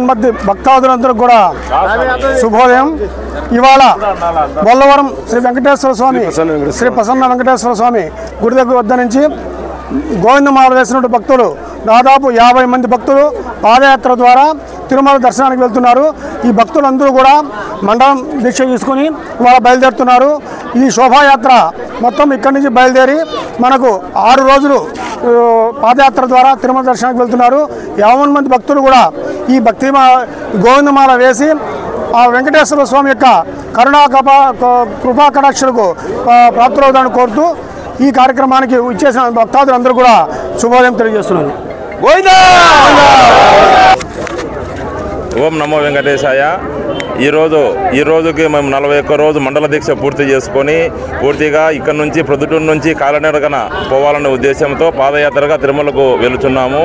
యావన్మధ్య భక్తాదులందరూ కూడా శుభోదయం. ఇవాళ బొల్లవరం శ్రీ వెంకటేశ్వర స్వామి శ్రీ ప్రసన్న వెంకటేశ్వర స్వామి గుడి దగ్గర వద్ద నుంచి గోవిందమాల వేసినటువంటి భక్తులు దాదాపు 50 మంది భక్తులు పాదయాత్ర ద్వారా తిరుమల దర్శనానికి వెళ్తున్నారు. ఈ భక్తులందరూ కూడా మండలం దీక్ష తీసుకుని ఇవాళ బయలుదేరుతున్నారు. ఈ శోభాయాత్ర మొత్తం ఇక్కడి నుంచి బయలుదేరి మనకు 6 రోజులు పాదయాత్ర ద్వారా తిరుమల దర్శనానికి వెళ్తున్నారు. 50 మంది భక్తులు కూడా ఈ గోవిందమాల వేసి ఆ వెంకటేశ్వర స్వామి యొక్క కృపా కటాక్షలకు ప్రాప్తులవుతారని కోరుతూ ఈ కార్యక్రమానికి ఇచ్చేసిన భక్తాదులందరూ కూడా శుభోదయం తెలియజేస్తున్నారు. ఓం నమో వెంకటేశాయ. ఈ రోజుకి మేము 41 రోజు మండల దీక్ష పూర్తి చేసుకొని పూర్తిగా ఇక్కడ నుంచి ప్రొద్దుటూరు నుంచి కాలినడకన పోవాలనే ఉద్దేశంతో పాదయాత్రగా తిరుమలకు వెళుతున్నాము.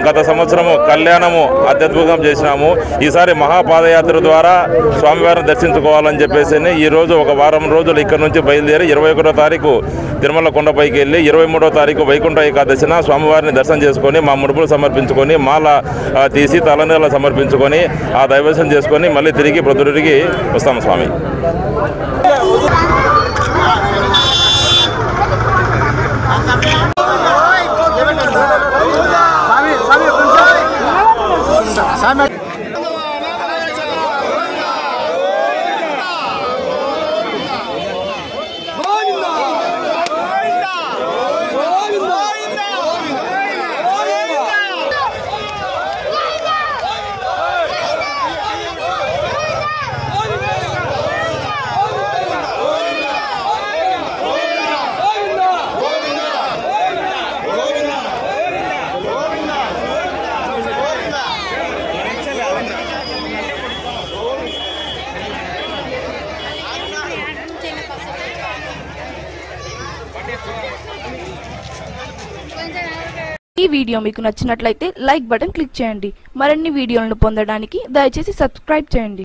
గత సంవత్సరము కళ్యాణము అత్యద్భుతంగా చేసినాము. ఈసారి మహాపాదయాత్ర ద్వారా స్వామివారిని దర్శించుకోవాలని చెప్పేసి ఈరోజు ఒక వారం రోజులు ఇక్కడ నుంచి బయలుదేరి 21వ తారీఖు తిరుమల కొండపైకి వెళ్ళి 23వ తారీఖు వైకుంఠ ఏకాదశిన స్వామివారిని దర్శనం చేసుకొని మా ముడుపులు సమర్పించుకొని మాల తీసి తలనీళ్ళ సమర్పించుకొని ఆ దైవదర్శనం చేసుకొని మళ్ళీ తిరిగి ప్రొద్దుటూరికి వస్తాము స్వామి. ఈ వీడియో మీకు నచ్చినట్లయితే లైక్ బటన్ క్లిక్ చేయండి. మరిన్ని వీడియోలను పొందడానికి దయచేసి సబ్స్క్రైబ్ చేయండి.